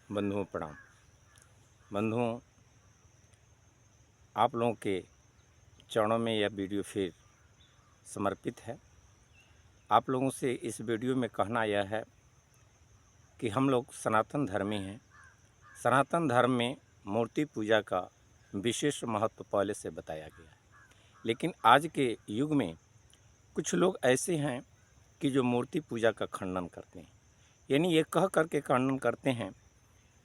बंधुओं प्रणाम। बंधुओं, आप लोगों के चरणों में यह वीडियो फिर समर्पित है। आप लोगों से इस वीडियो में कहना यह है कि हम लोग सनातन धर्मी हैं। सनातन धर्म में मूर्ति पूजा का विशेष महत्व पहले से बताया गया है, लेकिन आज के युग में कुछ लोग ऐसे हैं कि जो मूर्ति पूजा का खंडन करते हैं। यानी ये कह करके खंडन करते हैं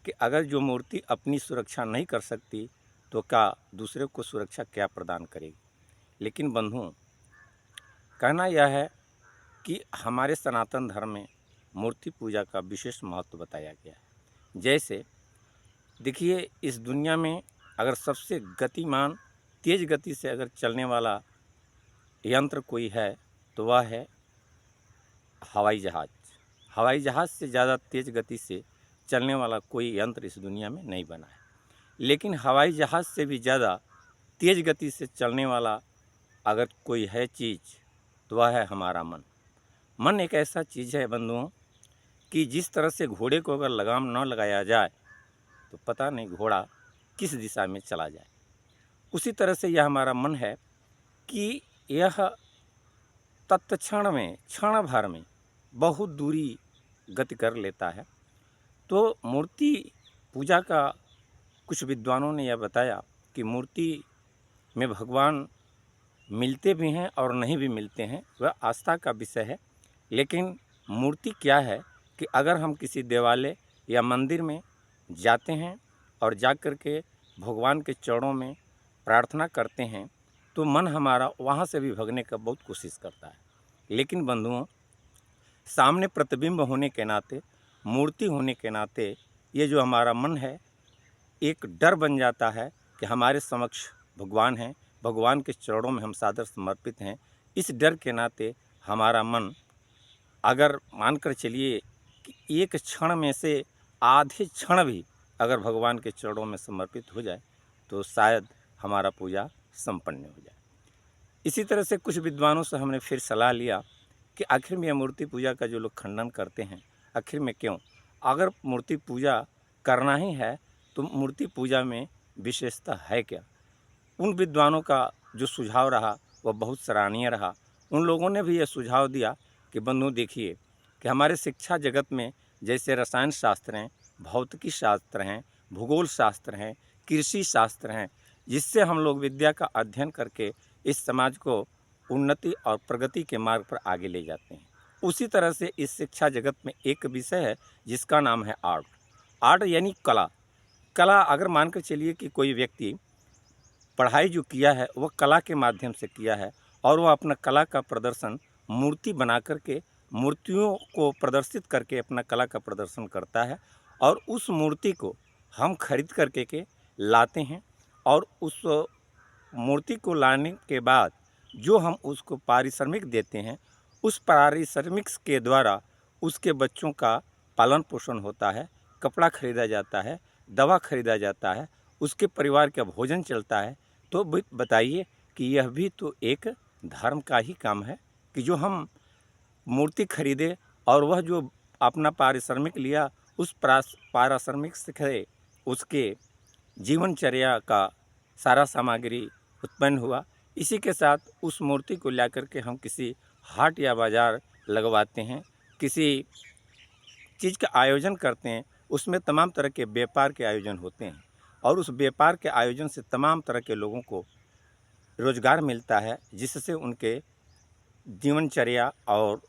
कि अगर जो मूर्ति अपनी सुरक्षा नहीं कर सकती तो क्या दूसरे को सुरक्षा क्या प्रदान करेगी। लेकिन बंधुओं, कहना यह है कि हमारे सनातन धर्म में मूर्ति पूजा का विशेष महत्व बताया गया है। जैसे देखिए, इस दुनिया में अगर सबसे गतिमान तेज़ गति से अगर चलने वाला यंत्र कोई है तो वह है हवाई जहाज़। हवाई जहाज़ से ज़्यादा तेज़ गति से चलने वाला कोई यंत्र इस दुनिया में नहीं बना है। लेकिन हवाई जहाज़ से भी ज़्यादा तेज़ गति से चलने वाला अगर कोई है चीज़ तो वह है हमारा मन। मन एक ऐसा चीज़ है बंधुओं कि जिस तरह से घोड़े को अगर लगाम न लगाया जाए तो पता नहीं घोड़ा किस दिशा में चला जाए। उसी तरह से यह हमारा मन है कि यह तत्क्षण में, क्षण भर में बहुत दूरी गति कर लेता है। तो मूर्ति पूजा का कुछ विद्वानों ने यह बताया कि मूर्ति में भगवान मिलते भी हैं और नहीं भी मिलते हैं, वह आस्था का विषय है। लेकिन मूर्ति क्या है कि अगर हम किसी देवालय या मंदिर में जाते हैं और जा कर के भगवान के चरणों में प्रार्थना करते हैं तो मन हमारा वहाँ से भी भगने का बहुत कोशिश करता है। लेकिन बंधुओं, सामने प्रतिबिंब होने के नाते, मूर्ति होने के नाते, ये जो हमारा मन है एक डर बन जाता है कि हमारे समक्ष भगवान हैं, भगवान के चरणों में हम सादर समर्पित हैं। इस डर के नाते हमारा मन, अगर मानकर चलिए कि एक क्षण में से आधे क्षण भी अगर भगवान के चरणों में समर्पित हो जाए तो शायद हमारा पूजा संपन्न हो जाए। इसी तरह से कुछ विद्वानों से हमने फिर सलाह लिया कि आखिर में यह मूर्ति पूजा का जो लोग खंडन करते हैं, आखिर में क्यों? अगर मूर्ति पूजा करना ही है तो मूर्ति पूजा में विशेषता है क्या? उन विद्वानों का जो सुझाव रहा वह बहुत सराहनीय रहा। उन लोगों ने भी यह सुझाव दिया कि बंधुओं देखिए कि हमारे शिक्षा जगत में जैसे रसायन शास्त्र हैं, भौतिकी शास्त्र हैं, भूगोल शास्त्र हैं, कृषि शास्त्र हैं, जिससे हम लोग विद्या का अध्ययन करके इस समाज को उन्नति और प्रगति के मार्ग पर आगे ले जाते हैं। उसी तरह से इस शिक्षा जगत में एक विषय है जिसका नाम है आर्ट। आर्ट यानी कला। कला अगर मानकर चलिए कि कोई व्यक्ति पढ़ाई जो किया है वह कला के माध्यम से किया है और वह अपना कला का प्रदर्शन मूर्ति बना करके, मूर्तियों को प्रदर्शित करके अपना कला का प्रदर्शन करता है और उस मूर्ति को हम खरीद करके के लाते हैं और उस मूर्ति को लाने के बाद जो हम उसको पारिश्रमिक देते हैं, उस पारिश्रमिक के द्वारा उसके बच्चों का पालन पोषण होता है, कपड़ा खरीदा जाता है, दवा खरीदा जाता है, उसके परिवार का भोजन चलता है। तो बताइए कि यह भी तो एक धर्म का ही काम है कि जो हम मूर्ति खरीदे और वह जो अपना पारिश्रमिक लिया, उस पारिश्रमिक से उसके जीवनचर्या का सारा सामग्री उत्पन्न हुआ। इसी के साथ उस मूर्ति को ला कर के हम किसी हाट या बाज़ार लगवाते हैं, किसी चीज़ का आयोजन करते हैं, उसमें तमाम तरह के व्यापार के आयोजन होते हैं और उस व्यापार के आयोजन से तमाम तरह के लोगों को रोज़गार मिलता है, जिससे उनके जीवनचर्या और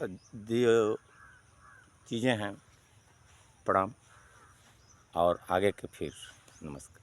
जो चीज़ें हैं, प्रणाम और आगे के फिर नमस्कार।